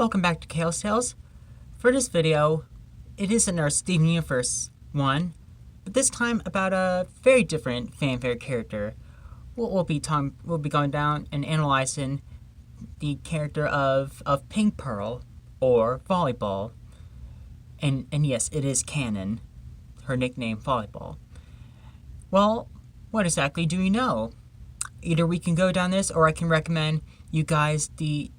Welcome back to Chaos Tales. For this video, it is in our Steven Universe 1, but this time about a very different fanfare character. We'll be going down and analyzing the character of Pink Pearl, or Volleyball. And yes, it is canon. Her nickname, Volleyball. Well, what exactly do we know? Either we can go down this, or I can recommend you guys the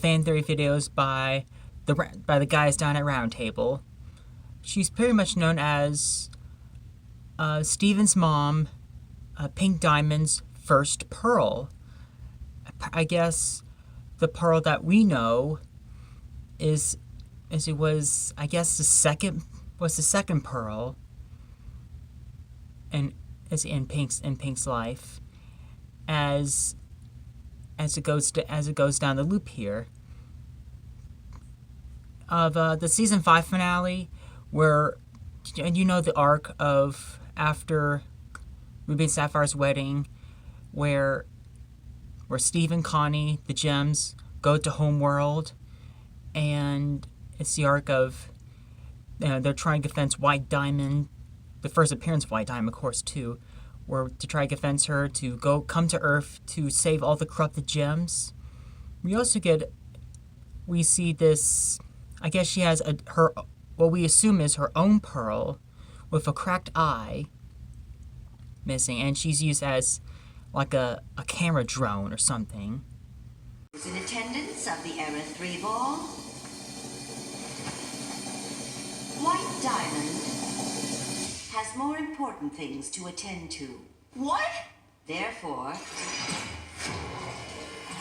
fan theory videos by the guys down at Roundtable. She's pretty much known as Steven's mom, Pink Diamond's first pearl. I guess the pearl that we know is it was, I guess, the second pearl, and is in Pink's life as it goes down the loop here of the season 5 finale, where the arc of after Ruby and Sapphire's wedding, where Steve and Connie, the gems, go to Homeworld, and it's the arc of they're trying to defend White Diamond, the first appearance of White Diamond, of course, too, where to try to convince her to come to Earth to save all the corrupted gems. We see this, I guess she has what we assume is her own pearl with a cracked eye missing, and she's used as like a camera drone or something. Is in attendance of the Era 3 ball. White Diamond has more important things to attend to. What? Therefore,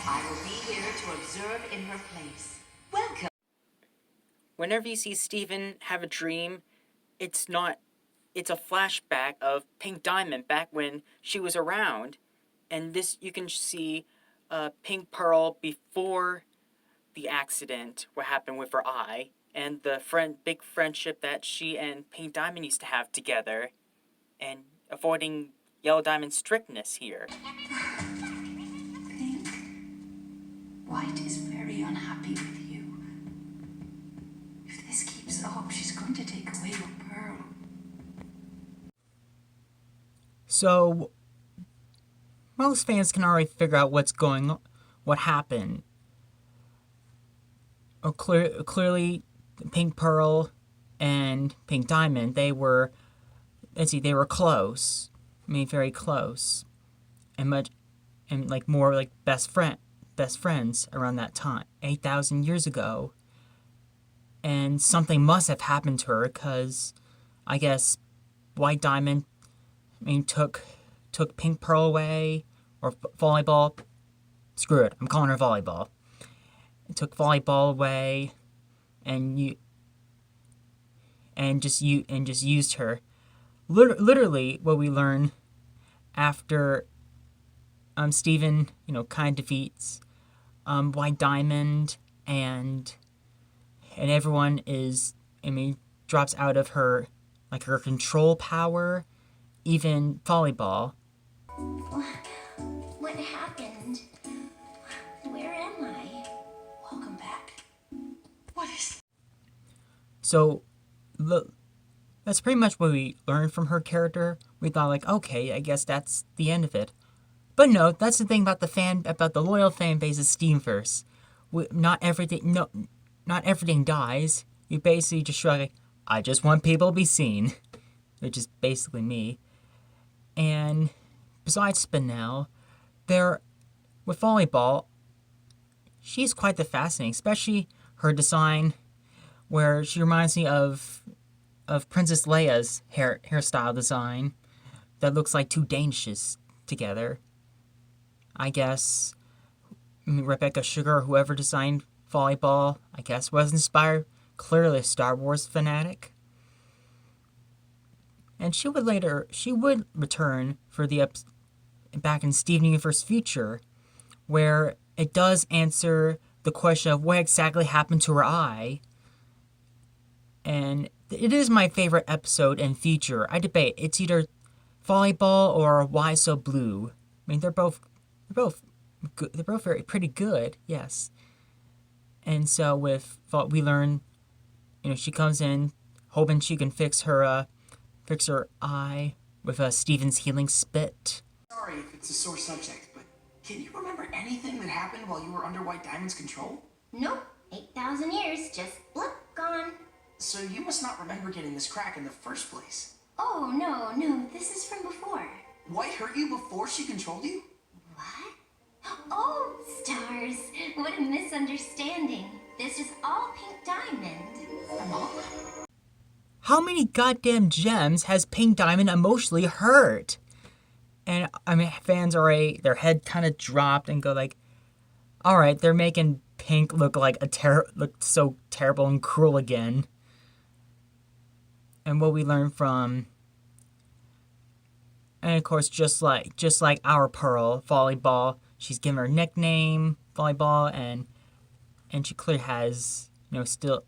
I will be here to observe in her place. Welcome. Whenever you see Steven have a dream, it's a flashback of Pink Diamond back when she was around. And this, you can see Pink Pearl before the accident, what happened with her eye, and the big friendship that she and Pink Diamond used to have together, and avoiding Yellow Diamond's strictness here. Pink, White is very unhappy with you. If this keeps up, she's going to take away your pearl. So, most fans can already figure out what happened. Clearly, Pink Pearl and Pink Diamond, they were close. I mean, very close, and more like best friends around that time, 8,000 years ago. And something must have happened to her, because I guess White Diamond, took Pink Pearl away, or Volleyball. Screw it, I'm calling her Volleyball. It took Volleyball away, and just used her. Literally, what we learn after Steven, kind of defeats White Diamond, and everyone drops out of her control power, even Volleyball. What happened? Where am I? Welcome back. What is... So, that's pretty much what we learned from her character. We thought, okay, I guess that's the end of it. But no, that's the thing about the loyal fan base of Steamverse. Not everything dies. You basically just shrug, I just want people to be seen. Which is basically me. And besides Spinel, with Volleyball, she's quite the fascinating, especially her design, where she reminds me of Princess Leia's hairstyle design that looks like two Danishes together. I guess Rebecca Sugar, whoever designed Volleyball, I guess was inspired, clearly a Star Wars fanatic. And she would return for back in Steven Universe Future, where it does answer the question of what exactly happened to her eye. And it is my favorite episode in Future. I debate, it's either Volleyball or Why So Blue. They're both good. They're both pretty good, yes. And so we learn, she comes in hoping she can fix her eye with Steven's healing spit. Sorry if it's a sore subject, but can you remember anything that happened while you were under White Diamond's control? Nope. 8,000 years, just blip, gone. So you must not remember getting this crack in the first place. Oh, no, this is from before. White hurt you before she controlled you? What? Oh, stars. What a misunderstanding. This is all Pink Diamond. How many goddamn gems has Pink Diamond emotionally hurt? And fans are their head kind of dropped and go like, all right, they're making Pink look like look so terrible and cruel again. And what we learn from, and of course, just like our Pearl, Volleyball, she's given her nickname Volleyball, and she clearly has, still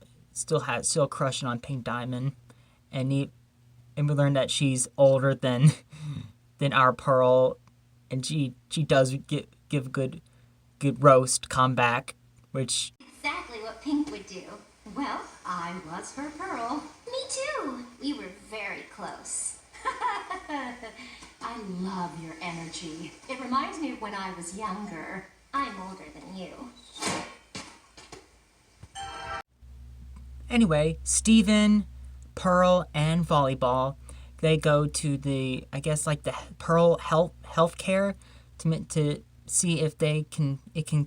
crushing on Pink Diamond, and we learn that she's older than our Pearl, and she does give a good roast comeback, which Exactly what Pink would do. Well, I was her Pearl. Me too. We were very close. I love your energy. It reminds me of when I was younger. I'm older than you. Anyway, Steven, Pearl, and Volleyball, they go to the Pearl healthcare to see if it can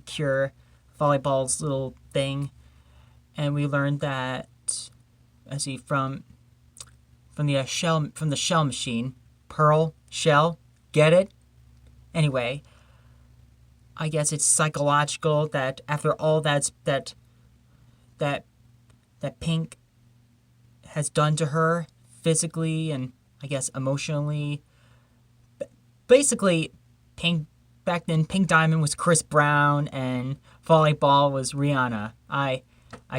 cure Volleyball's little thing. And we learned that from the shell machine, Pearl shell, get it? Anyway, I guess it's psychological that after all that Pink has done to her physically and I guess emotionally. Basically, back then Pink Diamond was Chris Brown and Volleyball was Rihanna. I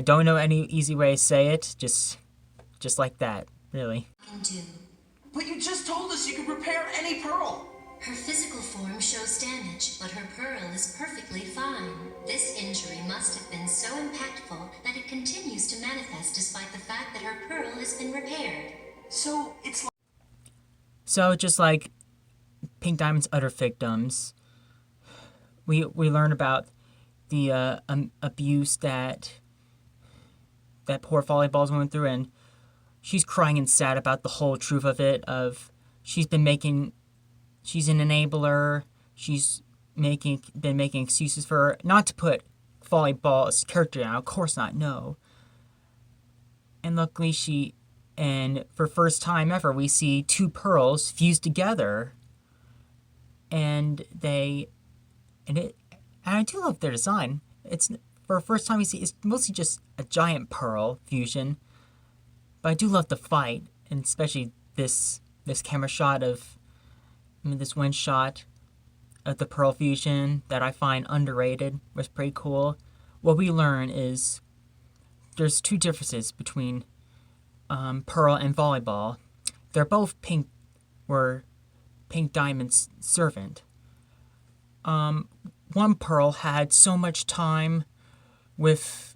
don't know any easy way to say it, just like that, really. But you just told us you could repair any Pearl. Her physical form shows damage, but her pearl is perfectly fine. This injury must have been so impactful that it continues to manifest despite the fact that her pearl has been repaired. So it's like... So just like Pink Diamond's other victims, we learn about the abuse that poor Volleyball's going through, and she's crying and sad about the whole truth of it. She's an enabler. She's been making excuses for her, not to put Volleyball's character down. Of course not. No. And luckily for first time ever, we see two pearls fused together, and I do love their design. It's for the first time we see it's mostly just a giant pearl fusion, but I do love the fight, and especially this camera shot this one shot of the pearl fusion that I find underrated was pretty cool. What we learn is there's two differences between Pearl and Volleyball. They're both Pink Diamond's servant. One Pearl had so much time with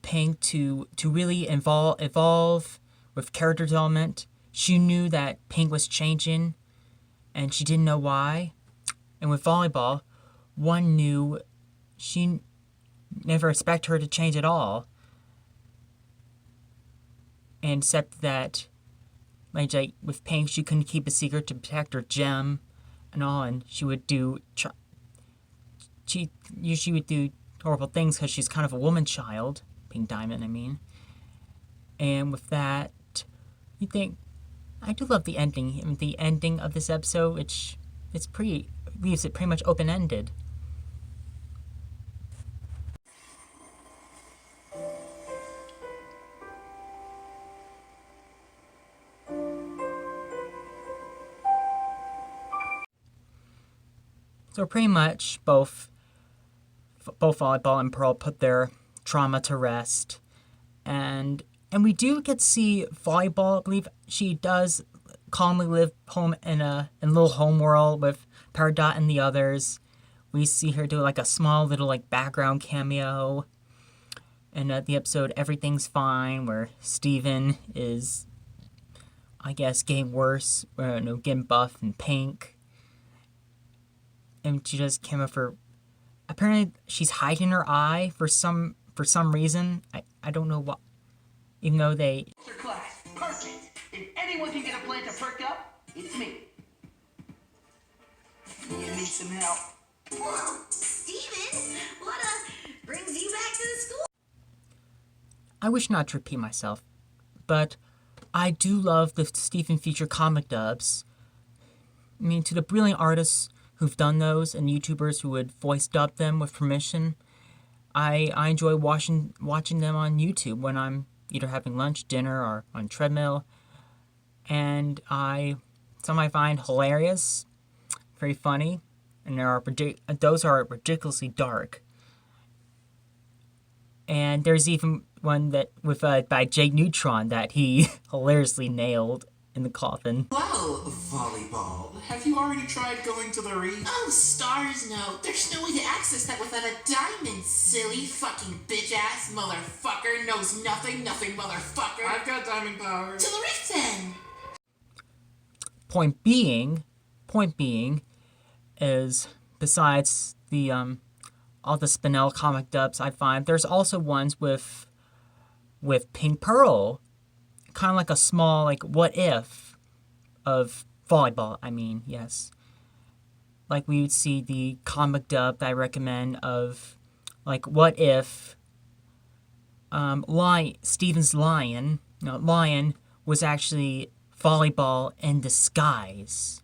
Pink to really evolve with character development. She knew that Pink was changing, and she didn't know why. And with Volleyball, one knew she never expected her to change at all. And except that, like with Pink, she couldn't keep a secret to protect her gem and all, and she would do horrible things because she's kind of a woman child, Pink Diamond, I mean. And with that, you think, I do love the ending. The ending of this episode, which leaves it pretty much open-ended. So pretty much both Volleyball and Pearl put their trauma to rest, and we do get to see Volleyball. I believe she does calmly live home in a little home world with Peridot and the others. We see her do like a small little background cameo, in the episode Everything's Fine, where Steven is, I guess, getting worse, getting buff and pink. And she just came up for, apparently she's hiding her eye for some reason. I don't know what, even though they... Class, perfect. If anyone can get a plant to perk up, it's me. You need some help. Whoa, Steven, what brings you back to the school? I wish not to repeat myself, but I do love the Stephen feature comic dubs. I mean, to the brilliant artists who've done those and YouTubers who would voice dub them with permission, I enjoy watching them on YouTube when I'm either having lunch, dinner, or on treadmill. And some I find hilarious, very funny, and those are ridiculously dark. And there's even one that by Jake Neutron that he hilariously nailed in the coffin. Well, Volleyball, have you already tried going to the reef? Oh, stars no. There's no way to access that without a diamond, silly fucking bitch-ass motherfucker. Knows nothing motherfucker. I've got diamond power. To the rift then! Point being is, besides the all the Spinel comic dubs I find, there's also ones with Pink Pearl, kind of like a small, like, what if of Volleyball, I mean, yes. Like, we would see the comic dub that I recommend of, like, what if Steven's lion was actually Volleyball in disguise.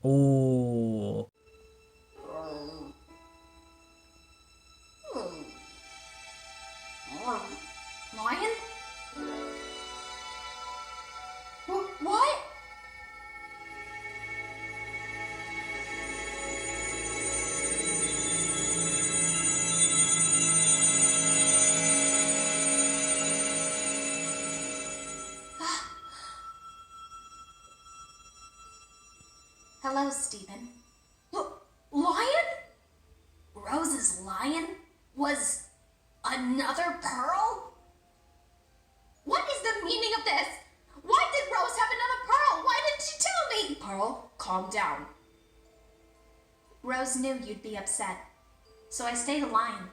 Ooh. Lion? What? Hello, Steven. Lion? Rose's lion was another pearl? What is the meaning of this? Why did Rose have another pearl? Why didn't she tell me? Pearl, calm down. Rose knew you'd be upset, so I stayed a lion.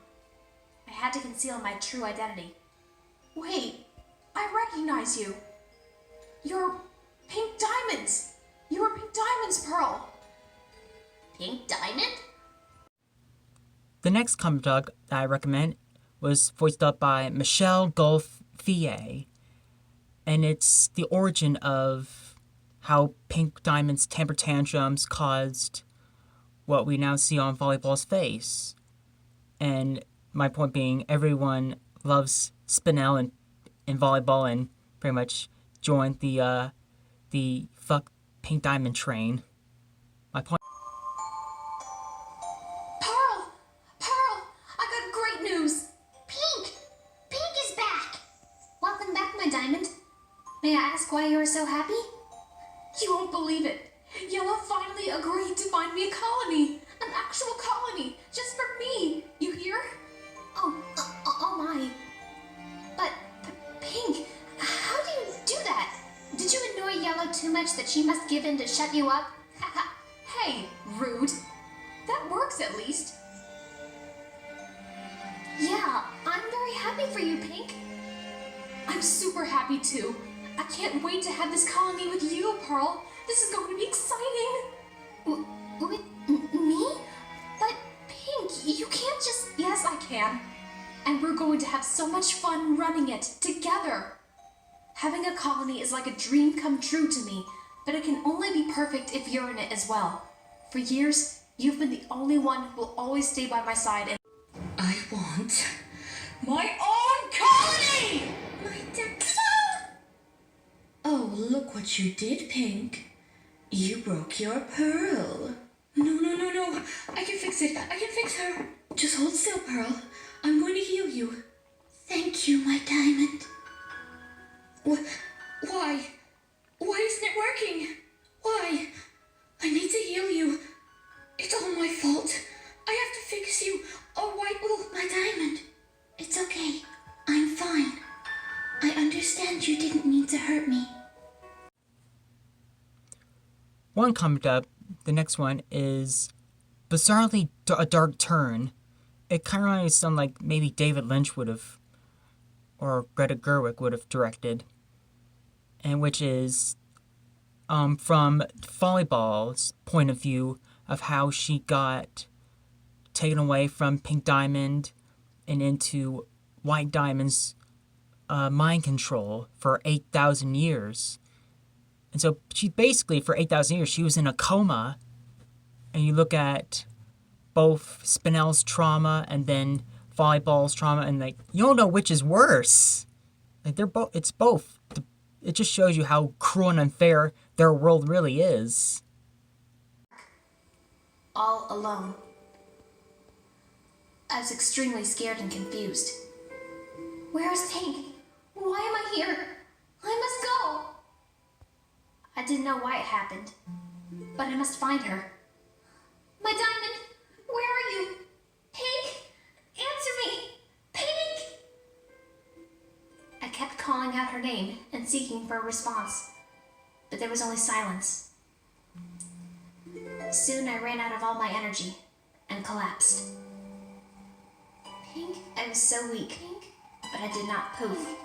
I had to conceal my true identity. Wait, I recognize you. You're Pink Diamonds. You were Pink Diamond's pearl. Pink Diamond? The next comic dub that I recommend was voiced up by Michelle Golf-Fier, and it's the origin of how Pink Diamond's temper tantrums caused what we now see on Volleyball's face. And my point being, everyone loves Spinel and Volleyball and pretty much joined the fuck Pink Diamond train. My point. Pearl, I got great news. Pink is back! Welcome back, my diamond. May I ask why you are so happy? You won't believe it. Yellow finally agreed to find me a colony. An actual colony, just for me. You hear? Oh my. But, Pink, how do you do that? Did you annoy Yellow too much that she must give in to shut you up? Hey, rude. That works at least. Yeah, I'm very happy for you, Pink. I'm super happy too. I can't wait to have this colony with you, Pearl. This is going to be exciting. With me? But, Pink, you can't just... Yes, I can. And we're going to have so much fun running it together. Having a colony is like a dream come true to me, but it can only be perfect if you're in it as well. For years, you've been the only one who will always stay by my side and... I want my own colony! Oh, look what you did, Pink. You broke your pearl. No. I can fix it. I can fix her. Just hold still, Pearl. I'm going to heal you. Thank you, my diamond. Why? Why isn't it working? Why? I need to heal you. It's all my fault. I have to fix you. Oh, why? Oh, my diamond. It's okay. And you didn't mean to hurt me. One comment up, the next one is bizarrely a dark turn. It kind of reminds me of something like maybe David Lynch would have, or Greta Gerwig would have directed, and which is from Volleyball's point of view of how she got taken away from Pink Diamond and into White Diamond's mind control for 8,000 years. And so she basically, for 8,000 years, she was in a coma. And you look at both Spinell's trauma and then Volleyball's trauma, and like, you don't know which is worse. Like, they're both, it's both. It just shows you how cruel and unfair their world really is. All alone. I was extremely scared and confused. Where is Pink? Why am I here? I must go! I didn't know why it happened, but I must find her. My diamond, where are you? Pink, answer me! Pink! I kept calling out her name and seeking for a response, but there was only silence. Soon I ran out of all my energy and collapsed. Pink, I was so weak, but I did not poof.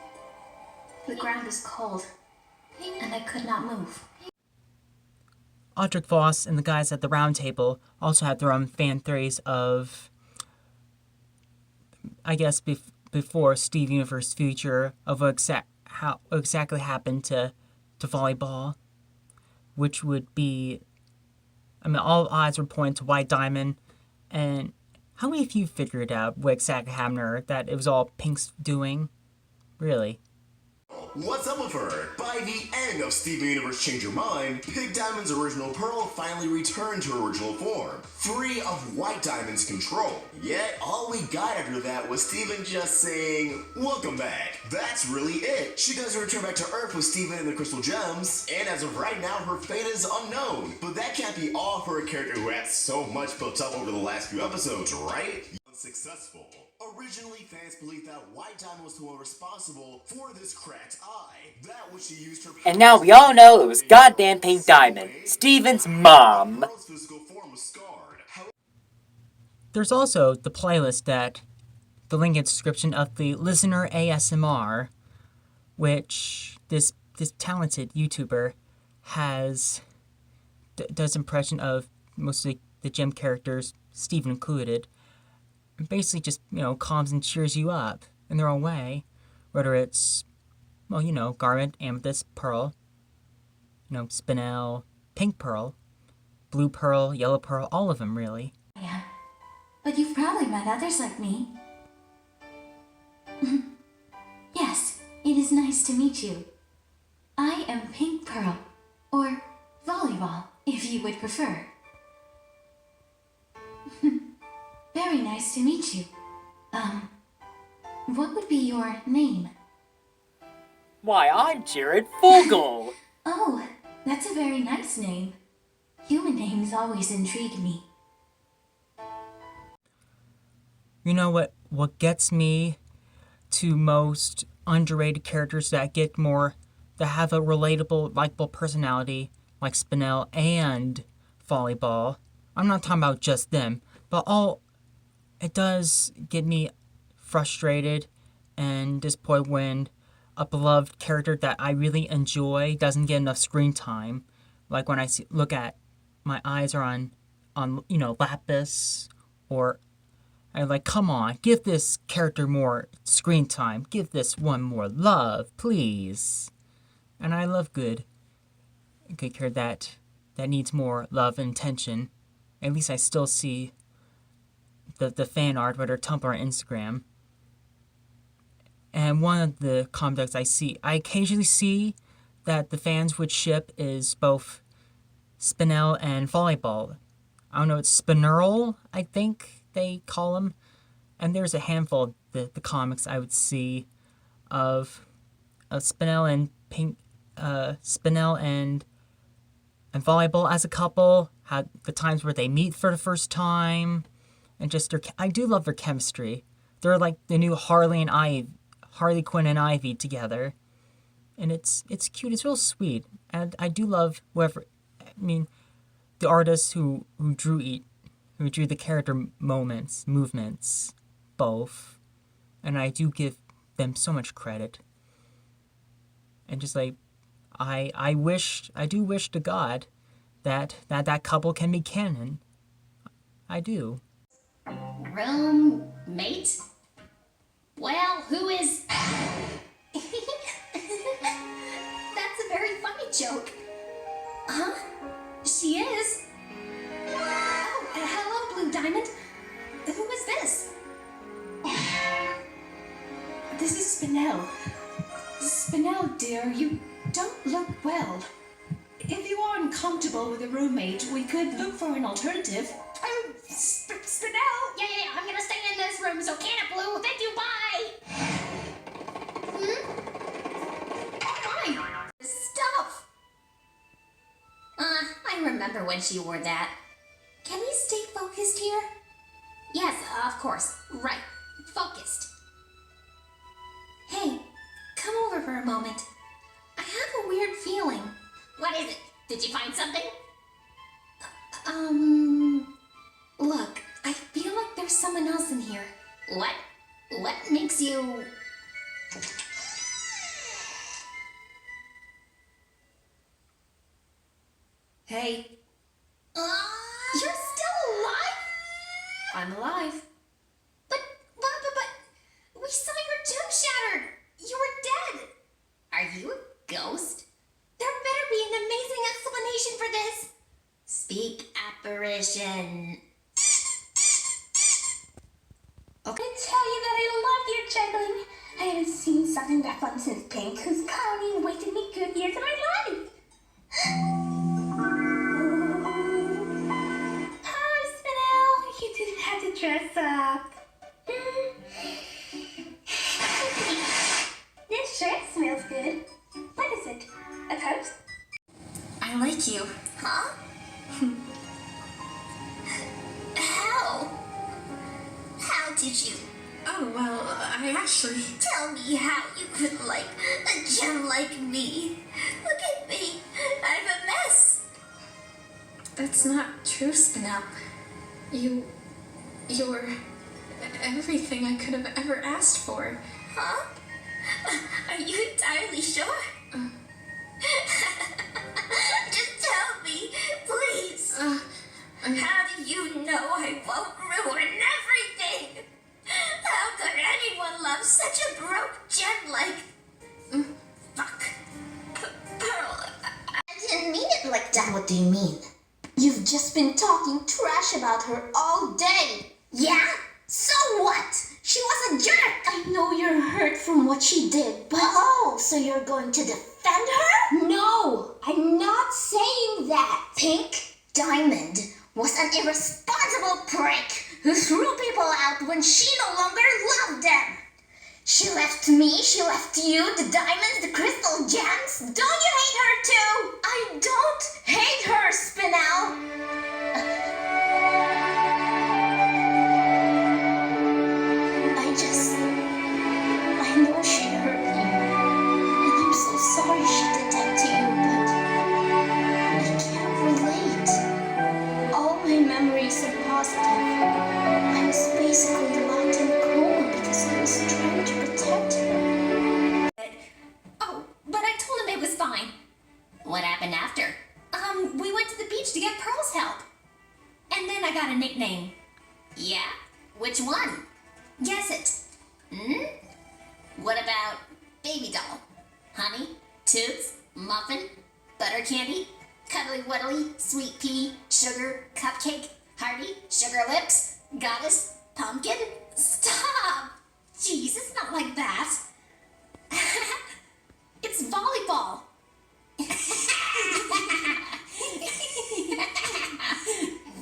The ground was cold, and I could not move. Audric Voss and the guys at the round table also had their own fan theories of, I guess, before Steve Universe's future of what exactly happened to Volleyball, which would be, I mean, all eyes were pointing to White Diamond, and how many of you figured out what exactly happened to her, that it was all Pink's doing? Really? What's up with her? By the end of Steven Universe Change Your Mind, Pink Diamond's original Pearl finally returned to her original form, free of White Diamond's control. Yet, all we got after that was Steven just saying, "Welcome back." That's really it. She doesn't return back to Earth with Steven and the Crystal Gems, and as of right now, her fate is unknown. But that can't be all for a character who had so much built up over the last few episodes, right? Unsuccessful. Originally, fans believed that White Diamond was the one responsible for this cracked eye. That which she used her. And now we all know it was goddamn Pink Diamond, Steven's mom. There's also the playlist that the link in the description of the Listener ASMR, which this talented YouTuber does impression of mostly the gym characters, Steven included. Basically just, calms and cheers you up in their own way. Whether it's, Garnet, Amethyst, Pearl, Spinel, Pink Pearl, Blue Pearl, Yellow Pearl, all of them, really. Yeah, but you've probably met others like me. Yes, it is nice to meet you. I am Pink Pearl, or Volleyball, if you would prefer. Very nice to meet you. What would be your name? Why, I'm Jared Fogle! Oh, that's a very nice name. Human names always intrigue me. You know what gets me to most underrated characters that have a relatable, likable personality, like Spinel and Volleyball? I'm not talking about just them, but it does get me frustrated and disappointed when a beloved character that I really enjoy doesn't get enough screen time. Like when I look at my eyes are on Lapis, or I'm like, come on, give this character more screen time. Give this one more love, please. And I love good character that needs more love and attention. At least I still see the fan art, whether Tumblr or Instagram. And one of the comments I occasionally see that the fans would ship is both Spinel and Volleyball. I don't know, it's Spinnerl, I think they call them. And there's a handful of the comics I would see of Spinel and Pink, Spinel and Volleyball as a couple, how the times where they meet for the first time. And just I do love their chemistry. They're like the new Harley Quinn and Ivy together. and it's cute. It's real sweet, and I do love whoever. I mean, the artists who drew the character movements, both, and I do give them so much credit. And just like, I do wish to God that couple can be canon. I do. Roommate? Well, who is... That's a very funny joke. Huh? She is? Oh, hello, Blue Diamond. Who is this? This is Spinel. Spinel, dear, you don't look well. If you are uncomfortable with a roommate, we could look for an alternative. Oh, Spinel! Yeah, I'm gonna stay in this room, so can it, Blue? Thank you, bye! Fine. Stuff! I remember when she wore that. Can we stay focused here? Yes, of course. Right. Focused. Hey, come over for a moment. I have a weird feeling. What is it? Did you find something? Look, I feel like there's someone else in here. What? What makes you... Hey, You're still alive? I'm alive. But, we saw your tomb shattered. You were dead. Are you a ghost? There better be an amazing explanation for this. Speak, apparition. Okay. I tell you that I love your juggling. I haven't seen something that fun since Pink, whose colony wasted me good years of my life. Oh, Spinel, you didn't have to dress up. This shirt smells good. What is it? A coat? I like you. Huh? How? How did you? Oh, well, I actually... Tell me how you could like a gem like me. Look at me. I'm a mess. That's not true, Spinel. You're everything I could have ever asked for. Huh? Are you entirely sure? Just tell me, please. How do you know I won't ruin everything? How could anyone love such a broke gem like... Fuck. Pearl, I didn't mean it like that. What do you mean? You've just been talking trash about her all day. Yeah? So what? She was a jerk. I know you're hurt from what she did, but... Oh, so you're going to defend her? No, I'm not saying that. Pink Diamond was an irresponsible prick who threw people out when she no longer loved them. She left me, she left you, the diamonds, the crystal gems. Don't you hate her too? I don't hate her, Spinel. I know she hurt you, and I'm so sorry she did that to you, but I can't relate. All my memories are positive. I was basically locked in a coma because I was trying to protect her. Oh, but I told him it was fine. What happened after? We went to the beach to get Pearl's help. And then I got a nickname. Yeah? Which one? Guess it. What about Baby Doll? Honey? Toots? Muffin? Butter candy? Cuddly Wuddly? Sweet Pea? Sugar? Cupcake? Hearty? Sugar Lips? Goddess? Pumpkin? Stop! Jeez, it's not like that. It's volleyball.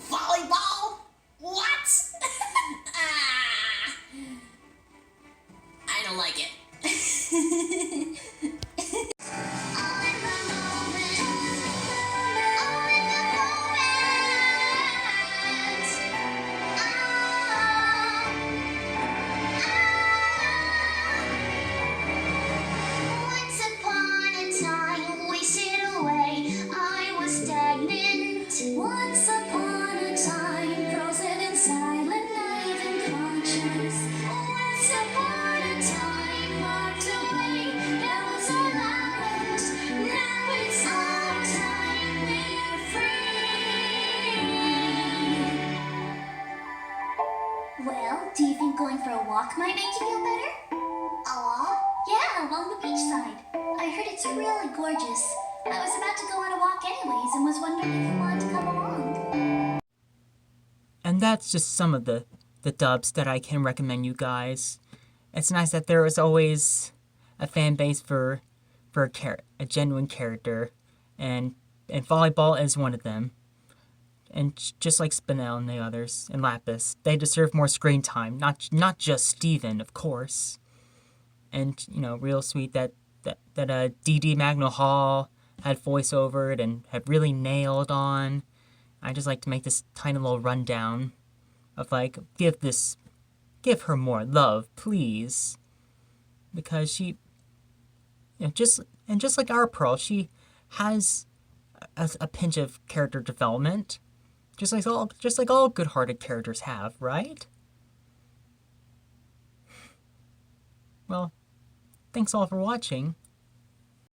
Volleyball? What? I don't like it. Once upon along the beachside. I heard it's really gorgeous. I was about to go on a walk anyways and was wondering if you wanted to come along. And that's just some of the dubs that I can recommend you guys. It's nice that there is always a fan base for a genuine character, and Volleyball is one of them. And just like Spinel and the others, and Lapis, they deserve more screen time. Not just Steven, of course. And real sweet that D.D. Magno Hall had voiceovered and had really nailed on. I just like to make this tiny little rundown of like, give her more love, please, because she, just like our Pearl, she has a pinch of character development, just like all good-hearted characters have, right? Well, thanks all for watching.